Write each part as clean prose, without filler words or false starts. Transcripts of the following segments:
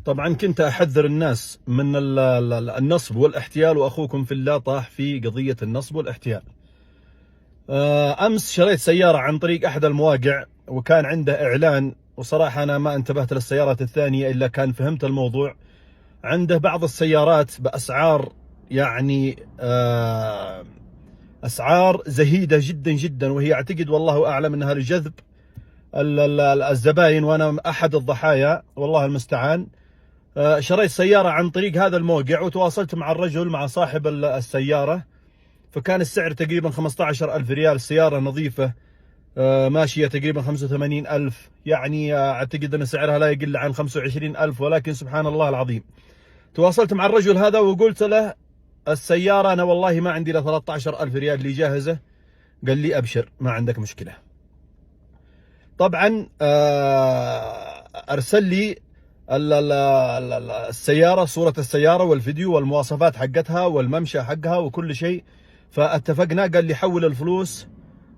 طبعا كنت أحذر الناس من النصب والاحتيال، وأخوكم في الله طاح في قضية النصب والاحتيال. أمس شريت سيارة عن طريق أحد المواقع، وكان عنده إعلان، وصراحة أنا ما انتبهت للسيارات الثانية إلا كان فهمت الموضوع. عنده بعض السيارات بأسعار يعني أسعار زهيدة جدا جدا، وهي أعتقد والله أعلم أنها لجذب الزباين، وأنا أحد الضحايا والله المستعان. شريت سيارة عن طريق هذا الموقع، وتواصلت مع الرجل مع صاحب السيارة، فكان السعر تقريبا 15,000 ريال. السيارة نظيفة ماشية تقريبا 85,000، يعني أعتقد أن سعرها لا يقل عن 25,000، ولكن سبحان الله العظيم. تواصلت مع الرجل هذا وقلت له السيارة أنا والله ما عندي إلا 13,000 ريال اللي جاهزة. قال لي أبشر ما عندك مشكلة. طبعا أرسل لي السيارة، صورة السيارة والفيديو والمواصفات حقتها والممشى حقها وكل شيء. فاتفقنا، قال لي حول الفلوس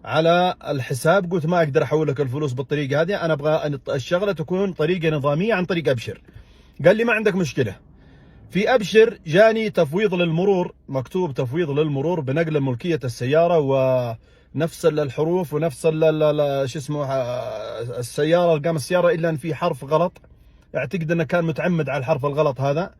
على الحساب. قلت ما أقدر أحول لك الفلوس بالطريقة هذه، أنا أبغى الشغلة تكون طريقة نظامية عن طريق أبشر. قال لي ما عندك مشكلة. في أبشر جاني تفويض للمرور، مكتوب تفويض للمرور بنقل ملكية السيارة ونفس الحروف ونفس شو اسمه السيارة، ارقام السيارة، إلا أن في حرف غلط. اعتقد انه كان متعمد على الحرف الغلط هذا.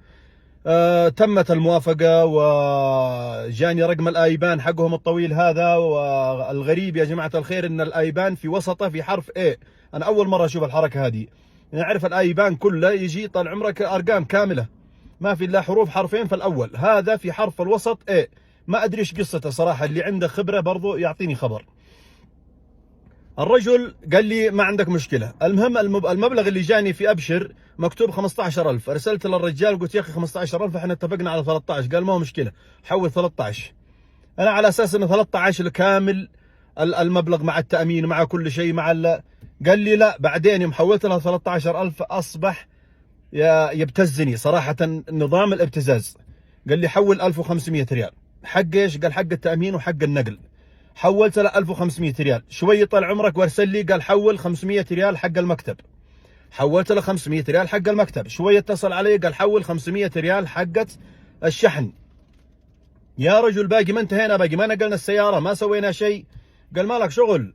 تمت الموافقة، وجاني رقم الايبان حقهم الطويل هذا. والغريب يا جماعة الخير ان الايبان في وسطه في حرف A. انا اول مرة اشوف الحركة هذه. نعرف الايبان كله يجي طال عمرك ارقام كاملة، ما في الا حروف حرفين في الاول، هذا في حرف الوسط A. ما ادري ايش قصته صراحة، اللي عنده خبرة برضو يعطيني خبر. الرجل قال لي ما عندك مشكلة. المهم المبلغ اللي جاني في أبشر مكتوب 15,000. أرسلت للرجال قلت يا أخي 15,000 احنا اتفقنا على 13. قال ما هو مشكلة حول 13. أنا على أساس أنه 13 كامل المبلغ مع التأمين مع كل شيء مع قال لي لا. بعدين يوم حولت له 13,000 أصبح يبتزني صراحة، نظام الابتزاز. قال لي حول 1500 ريال. حق ايش؟ قال حق التأمين وحق النقل. حولت له 1500 ريال. شوي طال عمرك وارسل لي قال حول 500 ريال حق المكتب. حولت له 500 ريال حق المكتب. شوي اتصل علي قال حول 500 ريال حقت الشحن. يا رجل باقي ما انتهينا، باقي ما نقلنا السيارة، ما سوينا شيء. قال مالك شغل،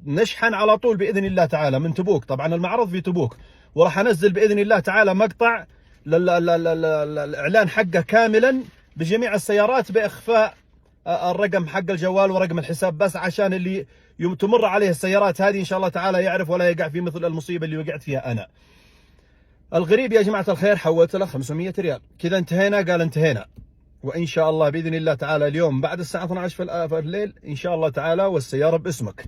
نشحن على طول بإذن الله تعالى من تبوك. طبعا المعرض في تبوك، وراح انزل بإذن الله تعالى مقطع للإعلان حقه كاملا بجميع السيارات بإخفاء الرقم حق الجوال ورقم الحساب، بس عشان اللي تمر عليه السيارات هذه ان شاء الله تعالى يعرف ولا يقع في مثل المصيبة اللي وقعت فيها انا. الغريب يا جماعة الخير حولت له 500 ريال. كذا انتهينا؟ قال انتهينا، وان شاء الله باذن الله تعالى اليوم بعد الساعة 12 في الليل ان شاء الله تعالى والسيارة باسمك.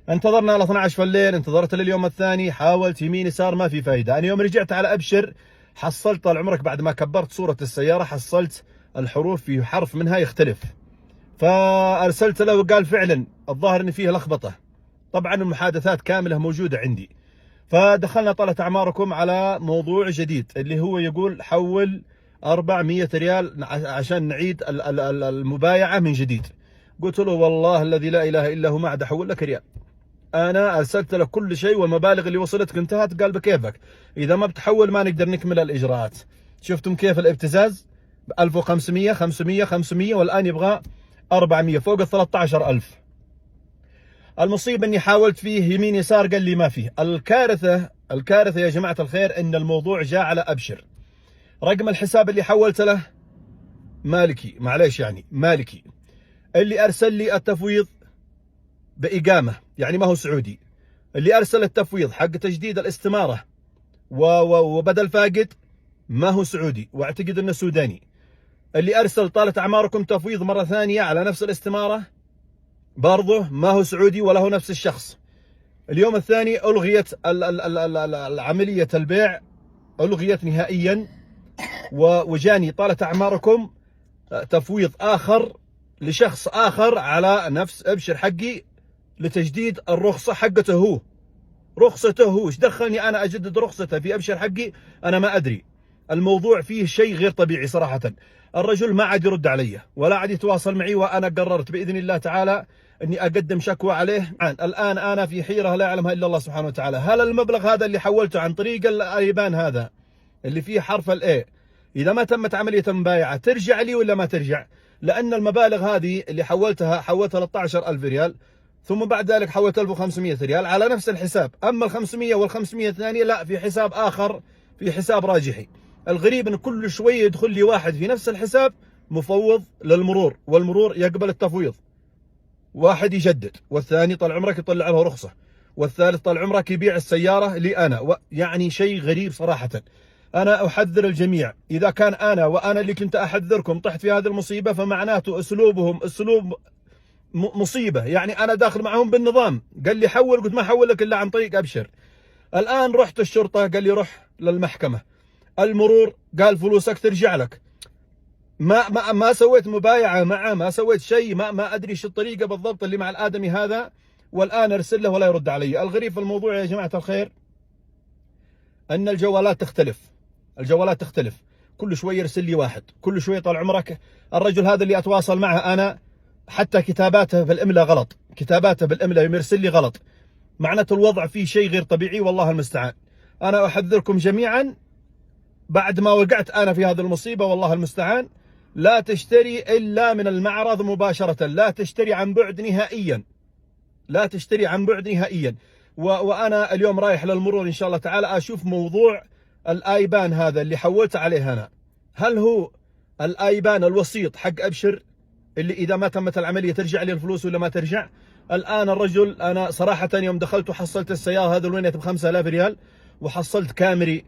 انتظرنا ل 12 في الليل، انتظرت لليوم الثاني، حاولت يمين يسار ما في فايدة. انا يوم رجعت على ابشر حصلت طال عمرك بعد ما كبرت صورة السيارة حصلت الحروف في حرف منها يختلف. فارسلت له وقال فعلا الظاهر ان فيه لخبطه. طبعا المحادثات كامله موجوده عندي. فدخلنا طلت اعماركم على موضوع جديد اللي هو يقول حول 400 ريال عشان نعيد المبايعه من جديد. قلت له والله الذي لا اله الا هو ما عاد احول لك ريال. انا ارسلت لك كل شيء والمبالغ اللي وصلتك انتهت. قال بكيفك، اذا ما بتحول ما نقدر نكمل الاجراءات. شفتم كيف الابتزاز؟ 1500 500 500 والان يبغى 400 فوق ال 13,000. المصيبة اني حاولت فيه يمين يسار قال لي ما فيه. الكارثة يا جماعة الخير ان الموضوع جاء على ابشر. رقم الحساب اللي حولت له مالكي، معليش يعني مالكي. اللي ارسل لي التفويض بإقامة يعني ما هو سعودي. اللي ارسل التفويض حق تجديد الاستمارة وبدل فاقد ما هو سعودي، واعتقد انه سوداني. اللي ارسل طالت اعماركم تفويض مرة ثانية على نفس الاستمارة برضه ما هو سعودي ولا هو نفس الشخص. اليوم الثاني الغيت عملية البيع، الغيت نهائيا. وجاني طالت اعماركم تفويض اخر لشخص اخر على نفس ابشر حقي لتجديد الرخصة حقته هو. رخصته هو، ايش دخلني انا اجدد رخصته في ابشر حقي؟ انا ما ادري. الموضوع فيه شيء غير طبيعي صراحة. الرجل ما عاد يرد علي ولا عاد يتواصل معي، وانا قررت باذن الله تعالى اني اقدم شكوى عليه. الان انا في حيرة لا يعلمها الا الله سبحانه وتعالى. هل المبلغ هذا اللي حولته عن طريق الايبان هذا اللي فيه حرف الاي، اذا ما تمت عمليه المبايعه ترجع لي ولا ما ترجع؟ لان المبالغ هذه اللي حولتها 13000 ريال، ثم بعد ذلك حولت 1500 ريال على نفس الحساب. اما ال 500 وال 500 الثانيه لا، في حساب اخر، في حساب راجحي. الغريب ان كل شويه يدخل لي واحد في نفس الحساب مفوض للمرور، والمرور يقبل التفويض. واحد يجدد، والثاني طال عمرك يطلع له رخصه، والثالث طال عمرك يبيع السياره لي انا. يعني شيء غريب صراحه. انا احذر الجميع، اذا كان وانا اللي كنت احذركم طحت في هذه المصيبه، فمعناته اسلوبهم اسلوب مصيبه. يعني انا داخل معهم بالنظام، قال لي حول، قلت ما حول لك الا عن طريق ابشر. الان رحت الشرطه، قال لي روح للمحكمه. المرور قال فلوسك ترجع لك. ما سويت مبايعه معه، ما سويت شيء، ما ادري شو الطريقه بالضبط اللي مع الادمي هذا، والان ارسل له ولا يرد علي. الغريب في الموضوع يا جماعه الخير ان الجوالات تختلف، الجوالات تختلف. كل شوي يرسل لي واحد، كل شوي طال عمرك. الرجل هذا اللي اتواصل معه انا، حتى كتاباته بالاملاء غلط، كتاباته بالاملاء يرسل لي غلط. معناته الوضع فيه شيء غير طبيعي، والله المستعان. انا احذركم جميعا بعد ما وقعت انا في هذه المصيبه، والله المستعان، لا تشتري الا من المعرض مباشره، لا تشتري عن بعد نهائيا، لا تشتري عن بعد نهائيا. وانا اليوم رايح للمرور ان شاء الله تعالى اشوف موضوع الايبان هذا اللي حولت عليه انا، هل هو الايبان الوسيط حق ابشر اللي اذا ما تمت العمليه ترجع لي الفلوس ولا ما ترجع؟ الان الرجل، انا صراحه يوم دخلت وحصلت السياره هذه الوينت ب 5000 ريال، وحصلت كامري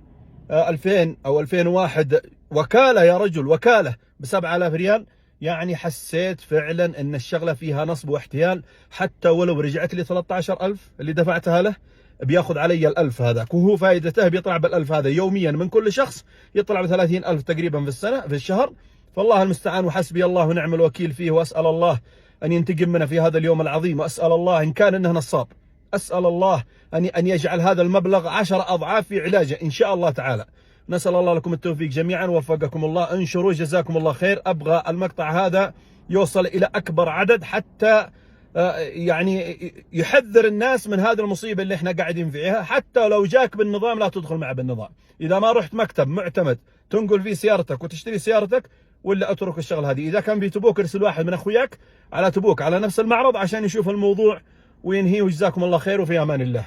2000 او 2001 وكاله يا رجل، وكاله ب 7000 ريال. يعني حسيت فعلا ان الشغله فيها نصب واحتيال. حتى ولو رجعت لي 13000 اللي دفعتها له، بياخذ علي ال1000 هذاك، وهو فائدته بيطلع بال1000 هذا يوميا من كل شخص، يطلع ب 30000 تقريبا في السنه، في الشهر. فالله المستعان، وحسبي الله ونعم الوكيل فيه. واسال الله ان ينتقم منه في هذا اليوم العظيم، واسال الله ان كان انه نصاب، اسال الله ان يجعل هذا المبلغ 10 اضعاف في علاجه ان شاء الله تعالى. نسال الله لكم التوفيق جميعا، ووفقكم الله. انشروا جزاكم الله خير. ابغى المقطع هذا يوصل الى اكبر عدد، حتى يعني يحذر الناس من هذه المصيبه اللي احنا قاعدين فيها. حتى لو جاك بالنظام لا تدخل معه بالنظام. اذا ما رحت مكتب معتمد تنقل فيه سيارتك وتشتري سيارتك، ولا اترك الشغل هذه. اذا كان في تبوك ارسل واحد من اخوياك على تبوك على نفس المعرض عشان يشوف الموضوع وينهيه. وجزاكم الله خير، وفي امان الله.